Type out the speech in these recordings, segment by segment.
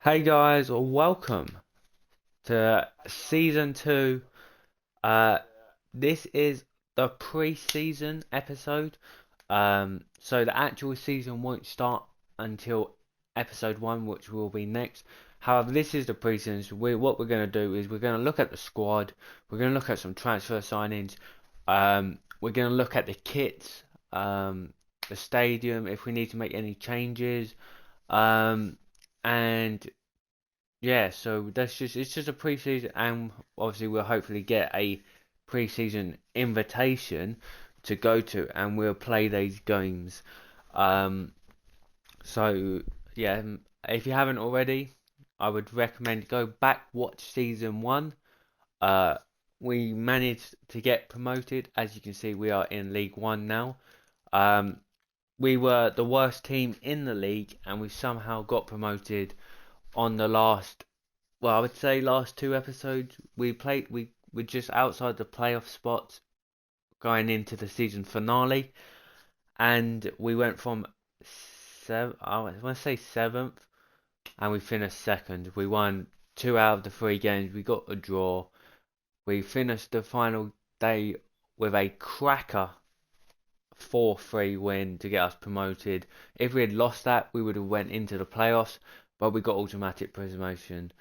Hey guys, welcome to season two. Uh, this is the pre-season episode. So the actual season won't start until episode one, which will be next. However, this is the pre-season. So what we're going to do is we're going to look at the squad. We're going to look at some transfer signings. We're going to look at the kits, the stadium, if we need to make any changes. Um, and yeah, so it's just a preseason, and obviously we'll hopefully get a preseason invitation to go to, and we'll play these games. Um, so yeah, if you haven't already, I would recommend go back watch season one. Uh, we managed to get promoted. As you can see, we are in League One now. Um, we were the worst team in the league, and we somehow got promoted on the last, well, I would say last two episodes we were just outside the playoff spots going into the season finale, and we went from I want to say seventh, and we finished second. We won two out of the three games. We got a draw. We finished the final day with a cracker 4-3 win to get us promoted. If we had lost that, we would have went into the playoffs, but we got automatic promotion.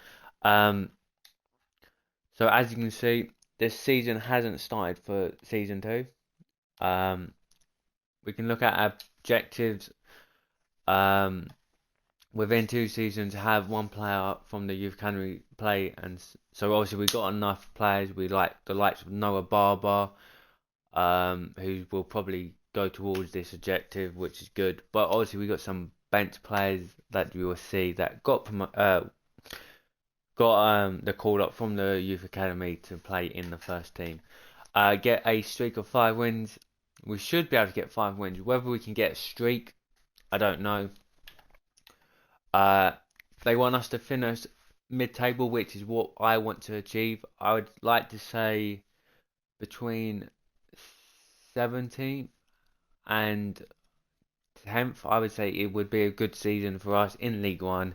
Um, So as you can see, this season hasn't started for season two. Um, we can look at objectives. Um, Within two seasons, have one player from the youth academy play, and so obviously we got enough players. We like the likes of Noah Barber, who will probably go towards this objective, which is good. But obviously we got some bench players that you will see that got the call up from the youth academy to play in the first team. Get a streak of 5 wins. We should be able to get 5 wins. Whether we can get a streak, I don't know. Uh, they want us to finish mid-table, which is what I want to achieve. I would like to say between 17th and 10th. I would say it would be a good season for us in League One.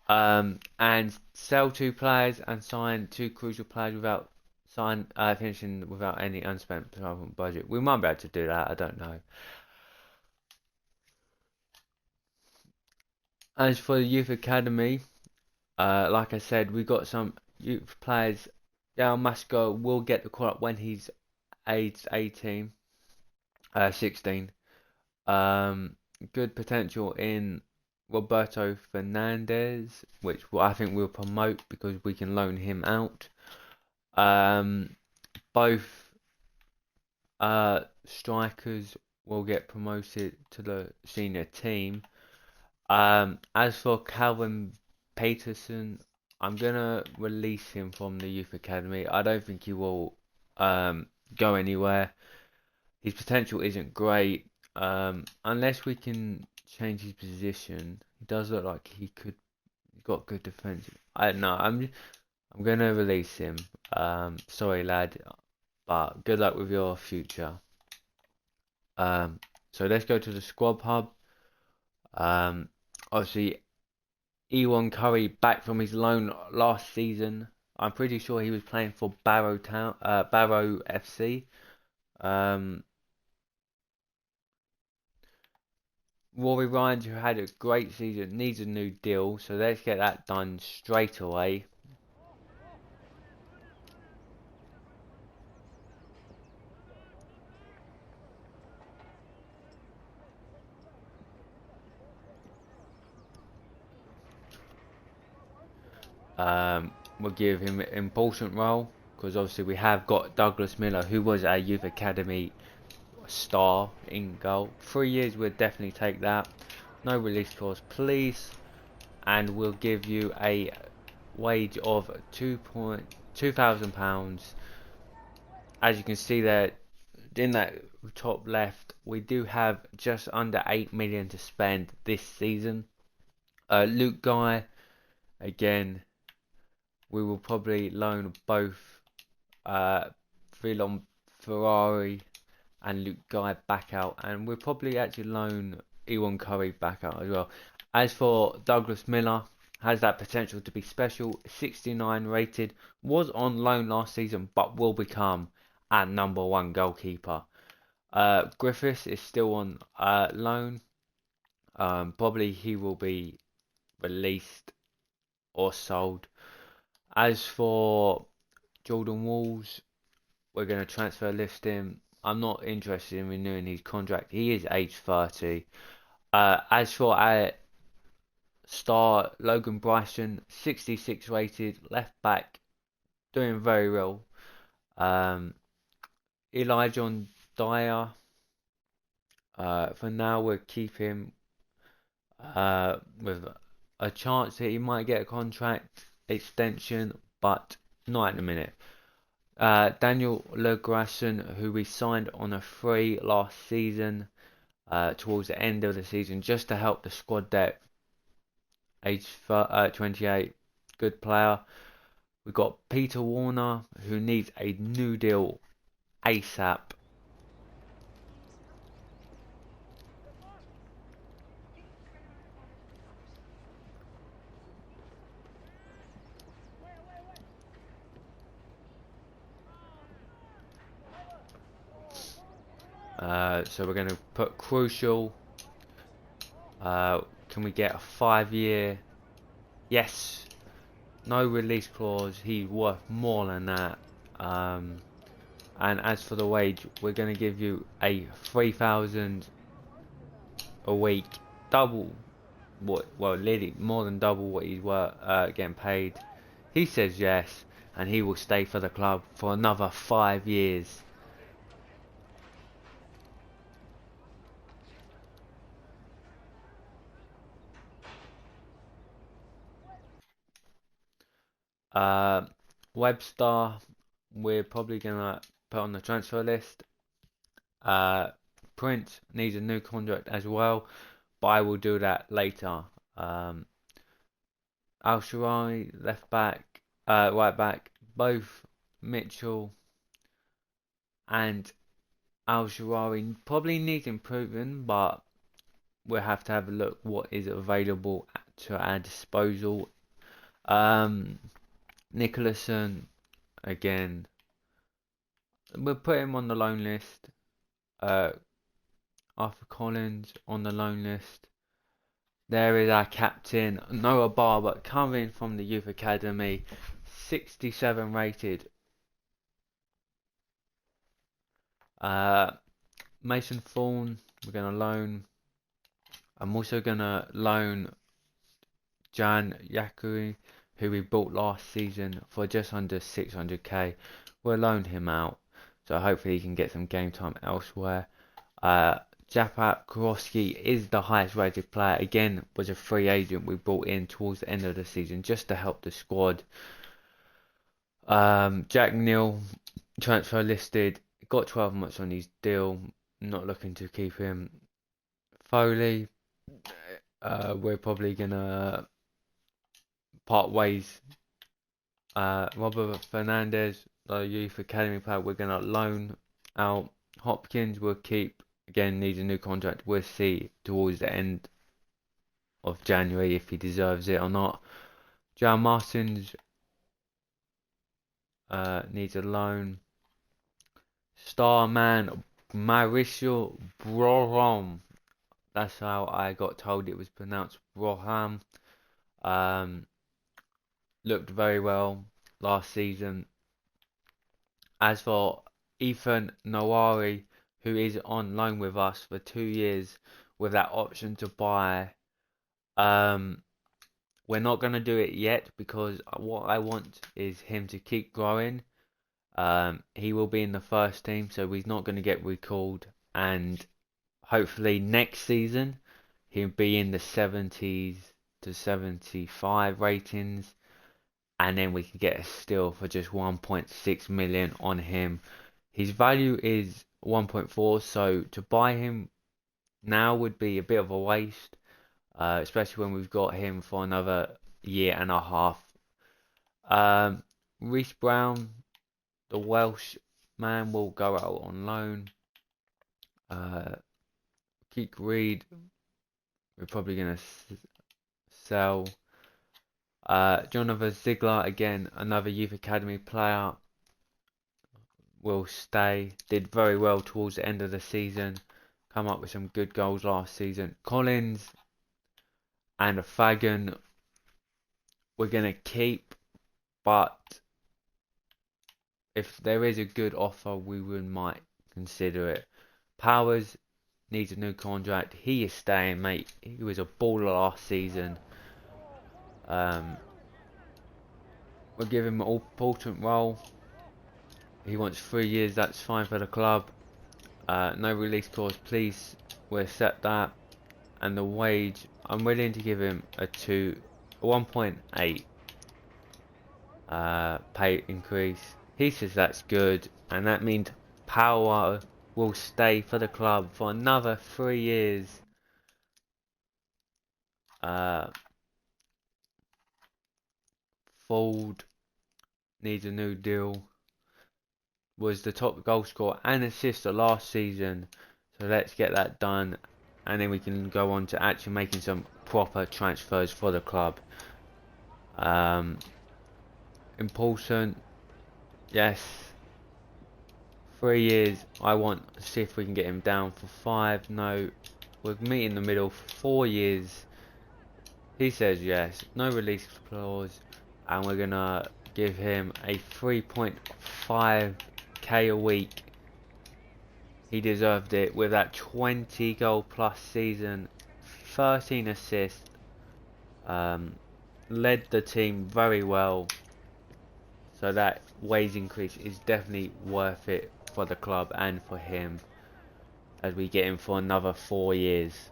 And sell two players and sign two crucial players without finishing without any unspent budget. We might be able to do that. I don't know. As for the youth academy, like I said, we got some youth players. Dale Masco will get the call up when he's aged 18, 16. Um, Good potential in Roberto Fernandez, which I think we'll promote because we can loan him out. Um, both strikers will get promoted to the senior team. As for Calvin Peterson, I'm gonna release him from the youth academy. I don't think he will go anywhere. His potential isn't great. Unless we can change his position. He does look like he could got good defense. I don't know. I'm gonna release him. Sorry, lad, but good luck with your future. Um, so let's go to the squad hub. Obviously, Ewan Curry back from his loan last season. I'm pretty sure he was playing for Barrow FC. Um, Rory Ryan, who had a great season, needs a new deal, so let's get that done straight away. We'll give him an important role because obviously we have got Douglas Miller, who was a youth academy star in goal. 3 years, we'd definitely take that. No release clause, please, and we'll give you a wage of £2,000. As you can see there in that top left, we do have just under 8 million to spend this season. Luke Guy, again, we will probably loan both Vilon Ferrari and Luke Guy back out, and we'll probably actually loan Ewan Curry back out as well. As for Douglas Miller, has that potential to be special. 69 rated, was on loan last season, but will become our #1 goalkeeper. Griffiths is still on loan. Probably he will be released or sold. As for Jordan Walls, we're going to transfer list him. I'm not interested in renewing his contract. He is age 30. As for our star, Logan Bryson, 66 rated, left back, doing very well. Elijah Dyer, for now we'll keep him with a chance that he might get a contract extension, but not at the minute. Daniel Legrasson, who we signed on a free last season, towards the end of the season, just to help the squad depth. Age 28, good player. We've got Peter Warner, who needs a new deal ASAP. So we're going to put crucial. Can we get a 5-year? Yes. No release clause. He's worth more than that. And as for the wage, we're going to give you a 3,000 a week, double what? Well, literally more than double what he's worth getting paid. He says yes, and he will stay for the club for another 5 years. Webster, we're probably gonna put on the transfer list. Prince needs a new contract as well, but I will do that later. Al Sharawi, left back, right back, both Mitchell and Al Sharawi probably needs improving, but we'll have to have a look what is available to our disposal. Nicholson, again, we'll put him on the loan list. Arthur Collins on the loan list. There is our captain, Noah Barber, coming from the youth academy, 67 rated. Mason Thorne, we're going to loan. I'm also going to loan Jan Yakuri, who we bought last season for just under 600k. We'll loan him out, so hopefully he can get some game time elsewhere. Japat Koroski is the highest rated player. Again, was a free agent we brought in towards the end of the season just to help the squad. Jack Neal, transfer listed, got 12 months on his deal. Not looking to keep him. Foley, we're probably gonna part ways. Robert Fernandez, the youth academy player, we're gonna loan out. Hopkins we'll keep. Again, needs a new contract. We'll see towards the end of January if he deserves it or not. John Martins needs a loan. Star man Mauricio Broham. That's how I got told it was pronounced. Broham. Looked very well last season. As for Ethan Nawari, who is on loan with us for 2 years with that option to buy. We're not going to do it yet because what I want is him to keep growing. He will be in the first team, so he's not going to get recalled. And hopefully next season, he'll be in the 70s to 75 ratings. And then we can get a steal for just 1.6 million on him. His value is 1.4, so to buy him now would be a bit of a waste, especially when we've got him for another year and a half. Reece Brown, the Welsh man, will go out on loan. Keek Reed, we're probably going to sell. Jonathan Ziegler, again, another youth academy player, will stay. Did very well towards the end of the season. Come up with some good goals last season. Collins and Fagan we're going to keep, but if there is a good offer, we might consider it. Powers needs a new contract. He is staying, mate. He was a baller last season. We'll give him an important role. He wants 3 years. That's fine for the club. No release clause, please. We'll accept that. And the wage, I'm willing to give him a 1.8 pay increase. He says that's good, and that means Power will stay for the club for another 3 years. Ford needs a new deal. Was the top goal scorer and assister last season, so let's get that done, and then we can go on to actually making some proper transfers for the club. Important, yes. 3 years. I want to see if we can get him down for 5. No, we're meeting in the middle for 4 years. He says yes. No release clause, and we're gonna give him a 3.5k a week. He deserved it with that 20 goal plus season, 13 assists. Led the team very well. So that wage increase is definitely worth it for the club and for him, as we get him for another 4 years.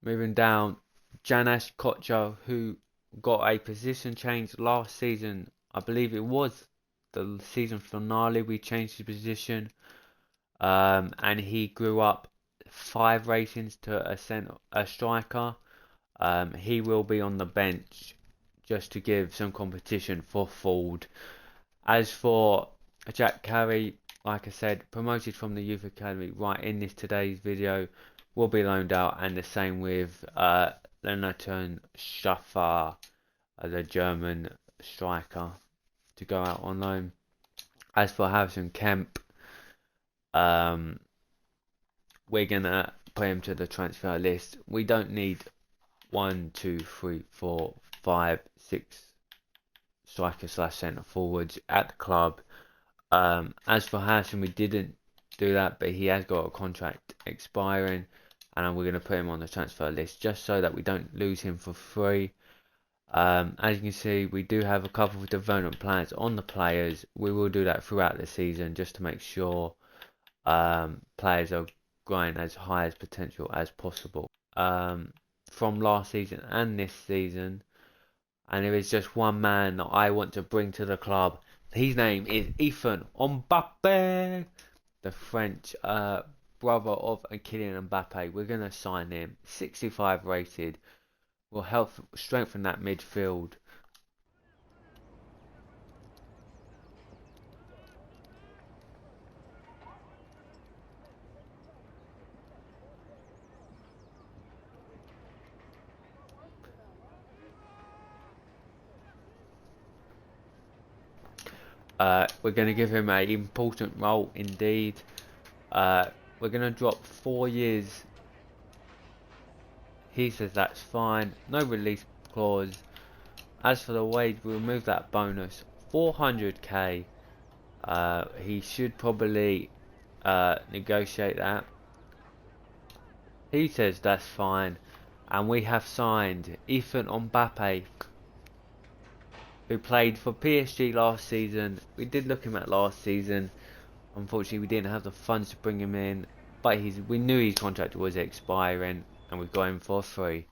Moving down, Janesh Kocher, who got a position change last season. I believe it was the season finale we changed his position, and he grew up 5 ratings to a striker. He will be on the bench just to give some competition for Ford. As for Jack Carey, like I said, promoted from the youth academy right in today's video, will be loaned out, and the same with Lennerton Schaffer, the German striker, to go out on loan. As for Harrison Kemp, we're gonna put him to the transfer list. We don't need 1, 2, 3, 4, 5, 6 striker / centre forwards at the club. As for Harrison, we didn't do that, but he has got a contract expiring, and we're going to put him on the transfer list just so that we don't lose him for free. As you can see, we do have a couple of development plans on the players. We will do that throughout the season just to make sure players are growing as high as potential as possible. From last season and this season, and there is just one man that I want to bring to the club. His name is Ethan Mbappe, the French brother of Kylian Mbappe. We're going to sign him. 65 rated. Will help strengthen that midfield. We're going to give him an important role indeed. We're going to drop 4 years. He says that's fine. No release clause. As for the wage, we'll remove that bonus. 400k. He should probably negotiate that. He says that's fine. And we have signed Ethan Mbappe, who played for PSG last season. We did look him at last season. Unfortunately, we didn't have the funds to bring him in, but we knew his contract was expiring, and we've got him for free.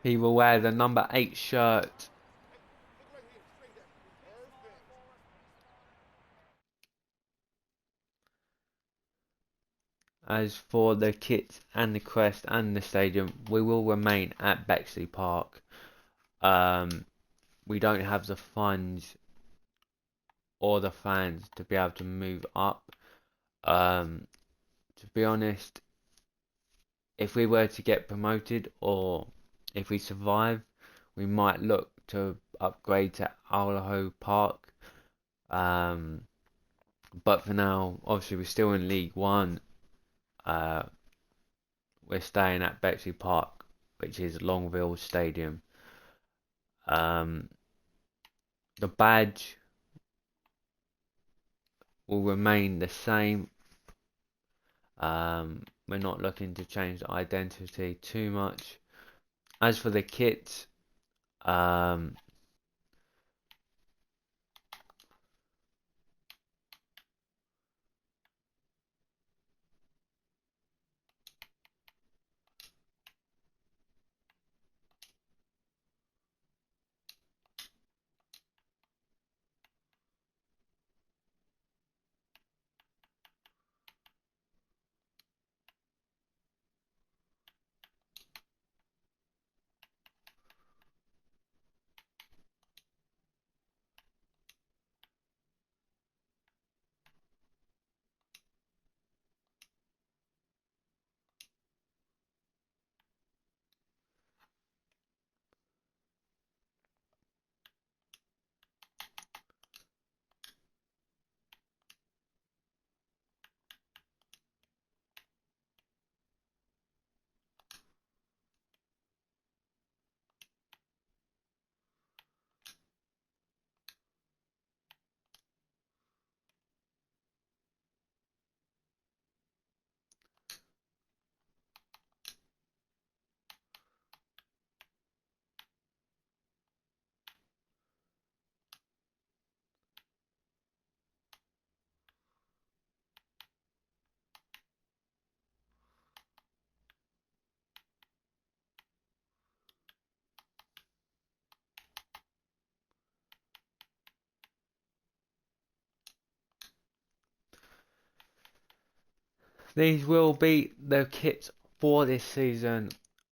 He will wear the number 8 shirt. as for the kit and the crest and the stadium, we will remain at Bexley Park. We don't have the funds or the fans to be able to move up. To be honest, if we were to get promoted or if we survive, we might look to upgrade to Alaho Park. But for now, obviously we're still in League One. We're staying at Bexley Park, which is Longville Stadium. The badge will remain the same. We're not looking to change the identity too much. As for the kits, these will be the kits for this season.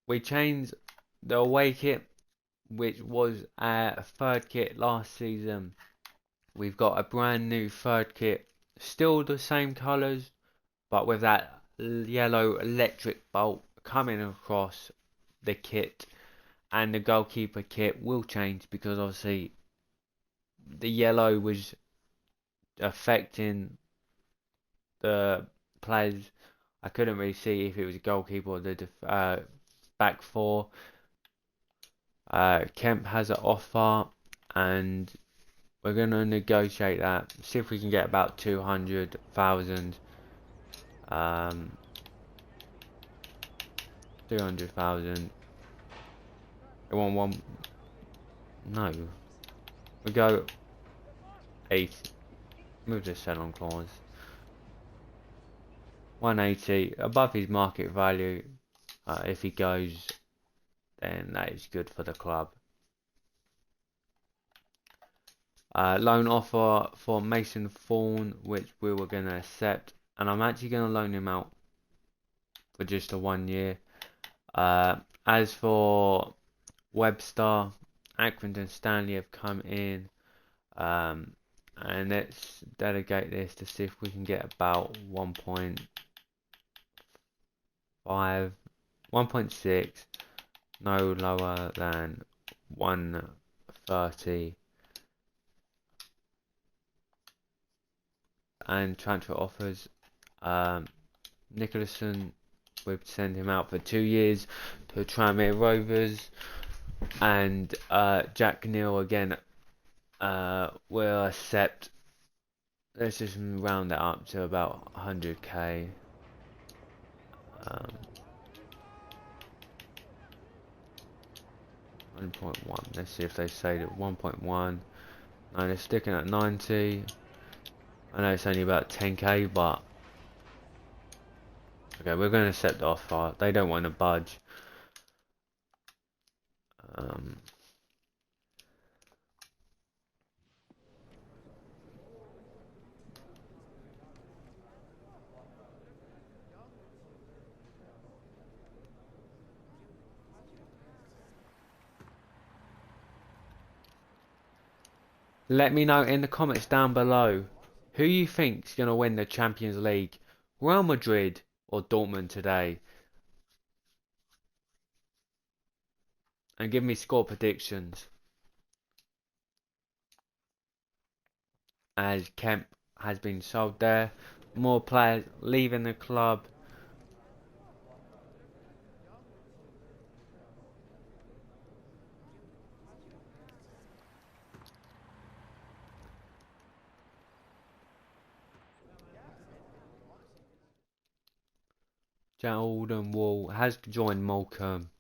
We changed the away kit, which was our third kit last season. We've got a brand new third kit, still the same colours, but with that yellow electric bolt coming across the kit. And the goalkeeper kit will change because obviously the yellow was affecting the players. I couldn't really see if it was a goalkeeper or the back four. Kemp has an offer, and we're gonna negotiate that. See if we can get about 200,000. 200,000. I want one. No, we go 8. Move the sell-on clause. 180 above his market value. If he goes, then that is good for the club. Loan offer for Mason Thorne, which we were going to accept, and I'm actually going to loan him out for just a 1 year. As for Webster, Accrington Stanley have come in, and let's delegate this to see if we can get about 1.5, 1.6, no lower than 130. And transfer offers, Nicholson, we'd send him out for 2 years to Tranmere Rovers, and Jack Neal again, will accept. Let's just round that up to about 100k. 1.1. Let's see if they say that 1.1. No, they're sticking at 90. I know it's only about 10k, but okay, we're going to set the offer. They don't want to budge. Let me know in the comments down below who you think's gonna win the Champions League, Real Madrid or Dortmund today, and give me score predictions. As Kemp has been sold there, more players leaving the club. Jordan Wall has joined Morecambe.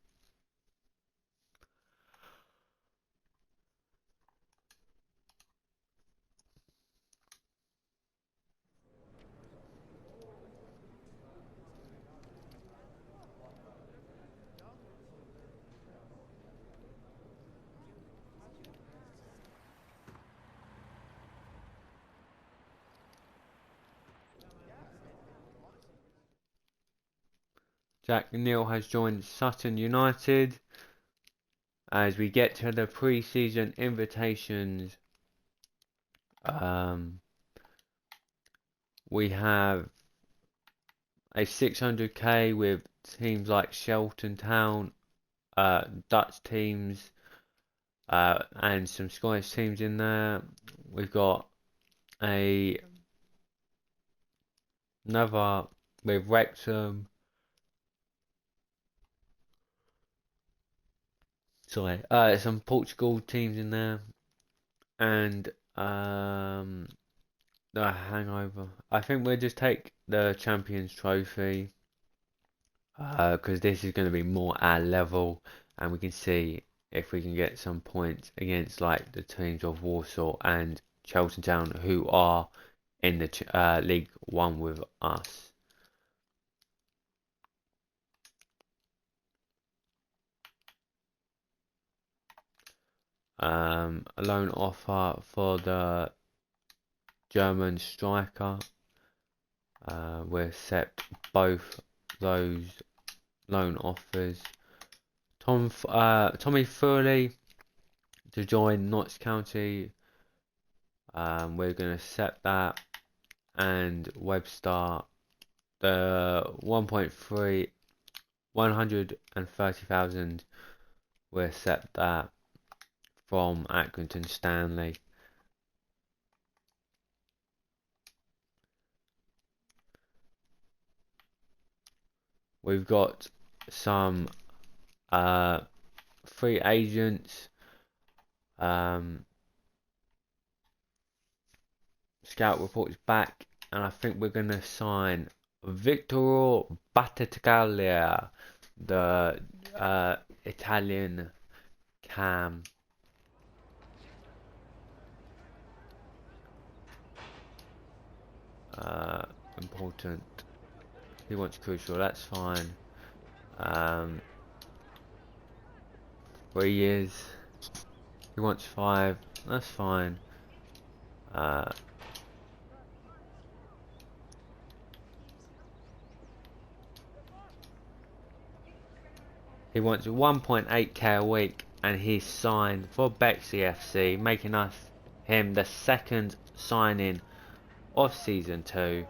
Jack Neal has joined Sutton United. As we get to the pre-season invitations, we have a 600k with teams like Shelton Town, Dutch teams, and some Scottish teams in there. We've got another with Wrexham. Sorry, some Portugal teams in there, and the Hangover. I think we'll just take the Champions Trophy, because this is going to be more our level, and we can see if we can get some points against like the teams of Warsaw and Cheltenham Town, who are in the League One with us. A loan offer for the German striker. We'll accept both those loan offers. Tommy Furley to join Notts County. We're going to accept that. And Webster, the 1.3, 130,000. We'll accept that from Accrington Stanley. We've got some free agents. Scout reports back, and I think we're going to sign Victor Battaglia, the Italian cam. Important. He wants crucial, that's fine. 3 years. He wants 5, that's fine. He wants 1.8k a week, and he's signed for Bexley FC, making him the second signing of season 2.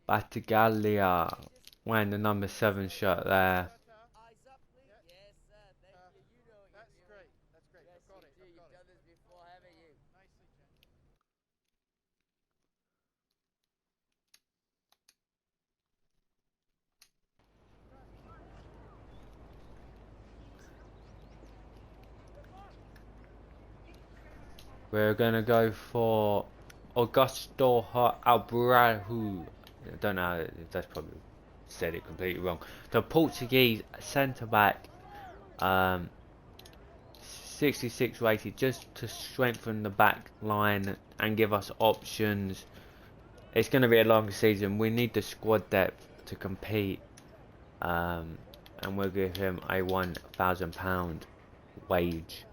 Battaglia wearing the number 7 shirt there. We're gonna go for Augusto Albrahu. I don't know if that's probably said it completely wrong. The Portuguese centre back, 66 rated, just to strengthen the back line and give us options. It's going to be a long season. We need the squad depth to compete, and we'll give him a £1,000 wage.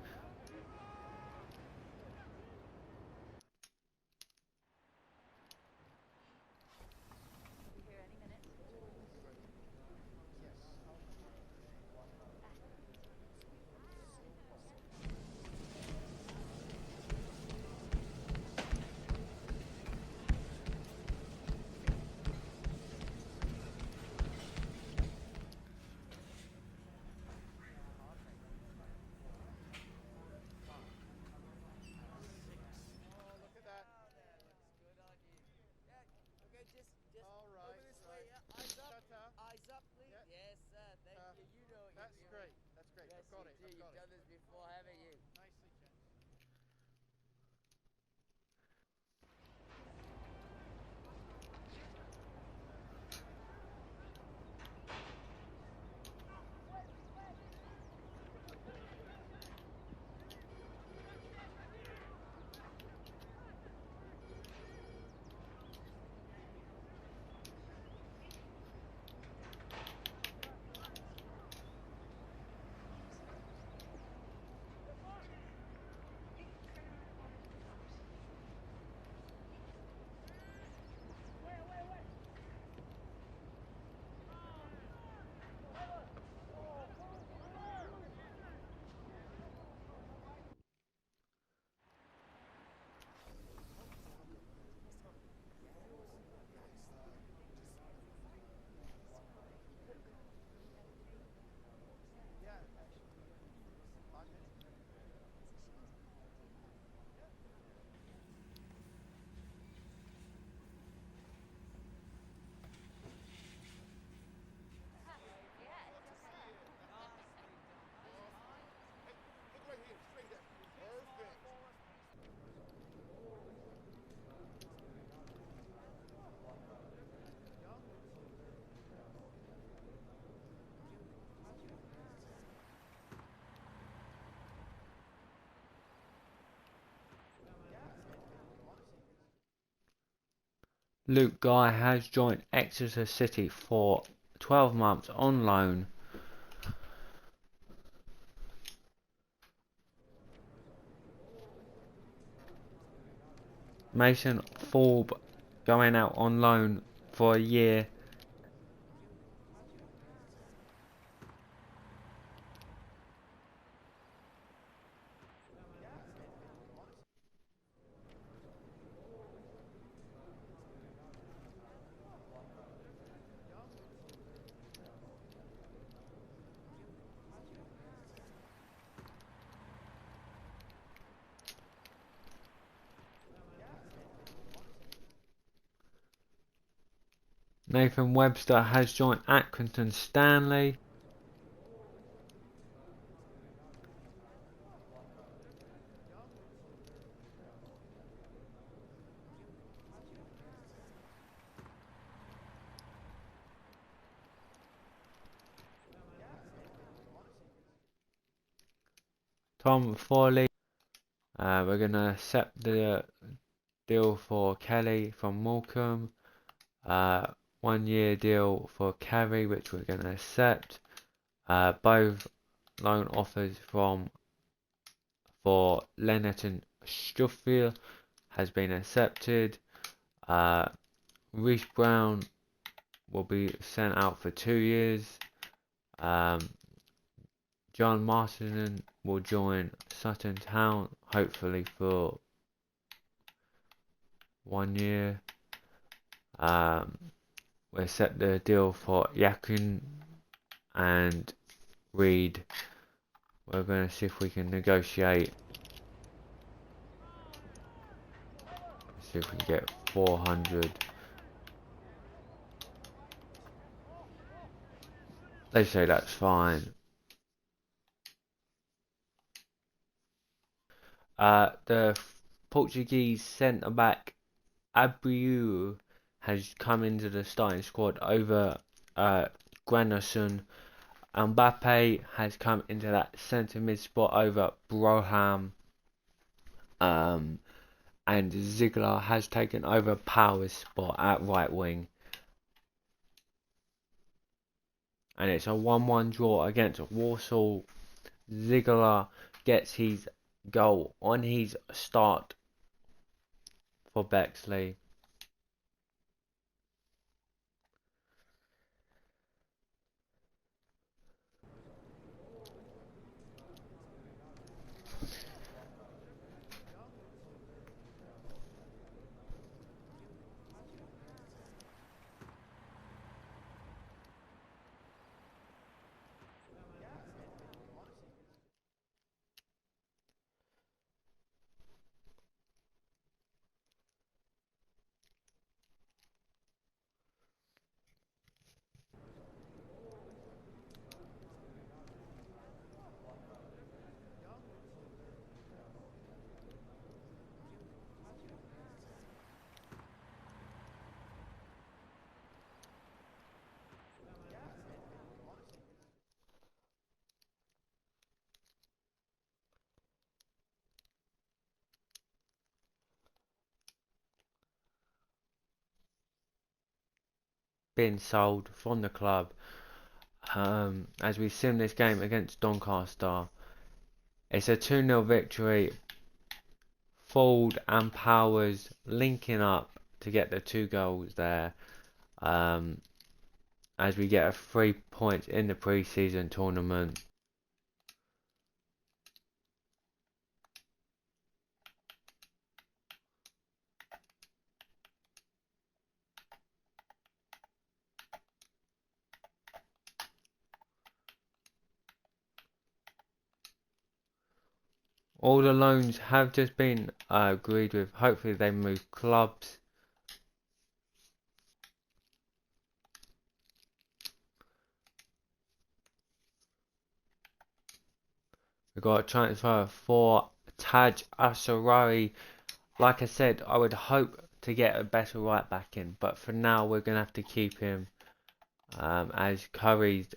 Luke Guy has joined Exeter City for 12 months on loan. Mason Forbes going out on loan for a year. Nathan Webster has joined Accrington Stanley. Tom Foley. We're going to accept the deal for Kelly from Morecambe. 1 year deal for Carey, which we're going to accept. Both loan offers for Leonard and Stuffield has been accepted. Reece Brown will be sent out for 2 years. John Marston will join Sutton Town, hopefully for 1 year. We accept the deal for Yakin and Reed. We're going to see if we can negotiate. See if we can get 400. They say that's fine. The Portuguese centre back Abreu has come into the starting squad over Granderson. Mbappe has come into that centre mid spot over Broham. And Ziegler has taken over Power's spot at right wing. And it's a 1-1 draw against Warsaw. Ziegler gets his goal on his start for Bexley. Been sold from the club. As we've seen this game against Doncaster, it's a 2-0 victory. Ford and Powers linking up to get the 2 goals there. As we get a 3 points in the pre-season tournament. All the loans have just been agreed with. Hopefully they move clubs. We've got a transfer for Taj Asarari. Like I said, I would hope to get a better right back in, but for now we're going to have to keep him as Curry's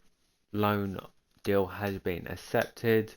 loan deal has been accepted.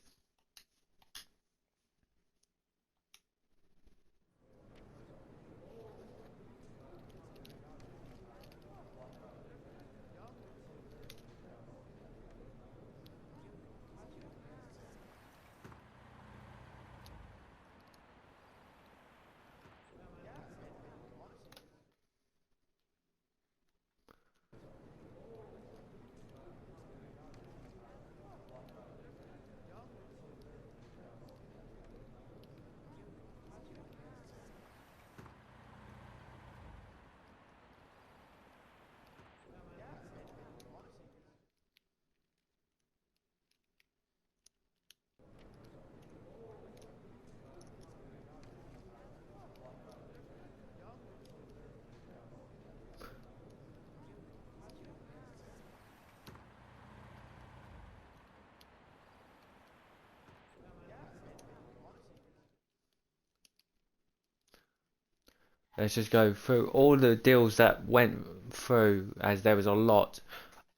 Let's just go through all the deals that went through, as there was a lot.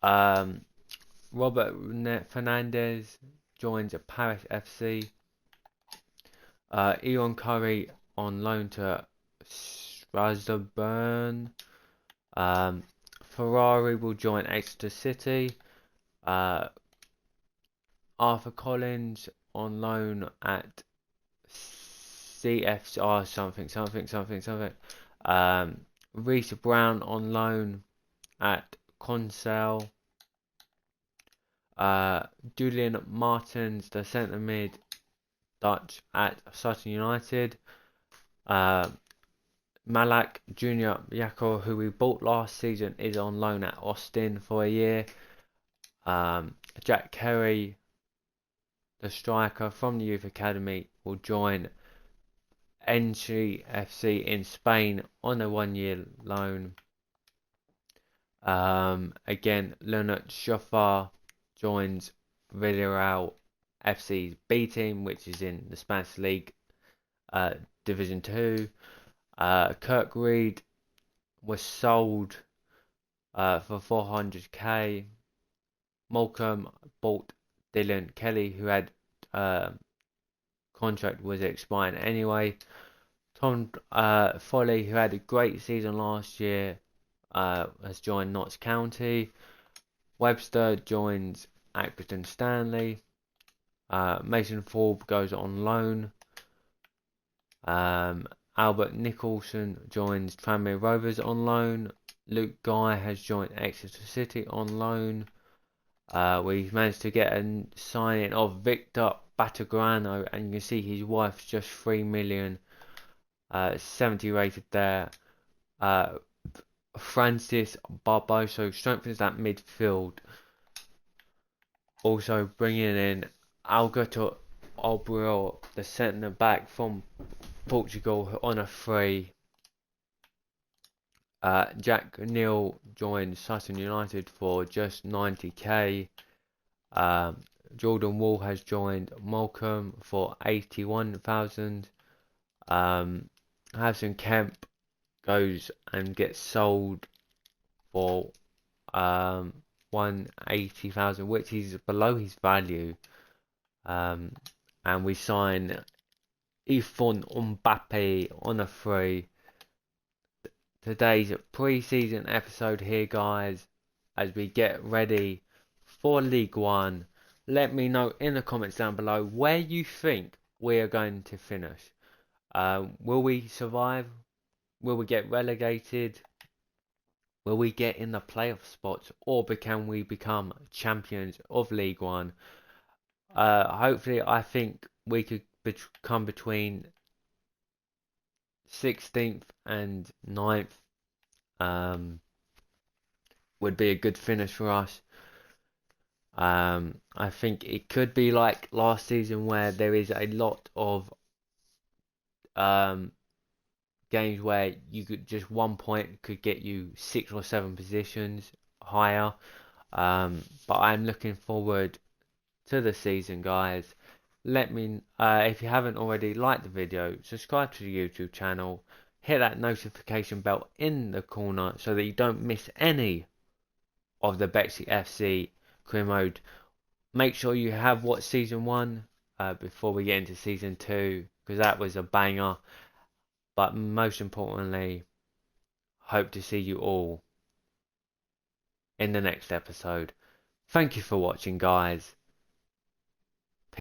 Robert Fernandez joins Paris FC. Ion Curry on loan to Strasbourg. Ferrari will join Exeter City. Arthur Collins on loan at CFR something. Reece Brown on loan at Consell. Julian Martins, the centre mid, Dutch at Sutton United. Malak Junior Yako, who we bought last season, is on loan at Austin for a year. Jack Kerry, the striker from the youth academy, will join FC in Spain on a 1-year loan. Again, Leonard Schoffar joins Villarreal FC's B team, which is in the Spanish League Division 2. Kirk Reed was sold for 400k. Morecambe bought Dylan Kelly, who had contract was expiring anyway. Tom Foley, who had a great season last year, has joined Notts County. Webster joins Accrington Stanley. Mason Forbes goes on loan. Albert Nicholson joins Tranmere Rovers on loan. Luke Guy has joined Exeter City on loan. We managed to get a signing of Victor Battagrano, and you can see his wife's just 3 million, 70 rated there. Francis Barboso strengthens that midfield. Also bringing in Alberto Obril, the centre back from Portugal, on a free. Jack Neal joined Sutton United for just 90k. Jordan Wall has joined Morecambe for 81,000. Harrison Kemp goes and gets sold for 180,000, which is below his value. And we sign Ifon Mbappe on a free. Today's pre-season episode here, guys, as we get ready for League One. Let me know in the comments down below where you think we are going to finish. Will we survive? Will we get relegated? Will we get in the playoff spots, or can we become champions of League One? Hopefully, I think we could come between 16th and 9th. Would be a good finish for us. I think it could be like last season, where there is a lot of games where you could just 1 point could get you 6 or 7 positions higher. But I'm looking forward to the season, guys. Let me, if you haven't already, like the video, subscribe to the YouTube channel, hit that notification bell in the corner so that you don't miss any of the Bexley FC career mode. Make sure you have watched season 1 before we get into season 2, because that was a banger. But most importantly, hope to see you all in the next episode. Thank you for watching, guys.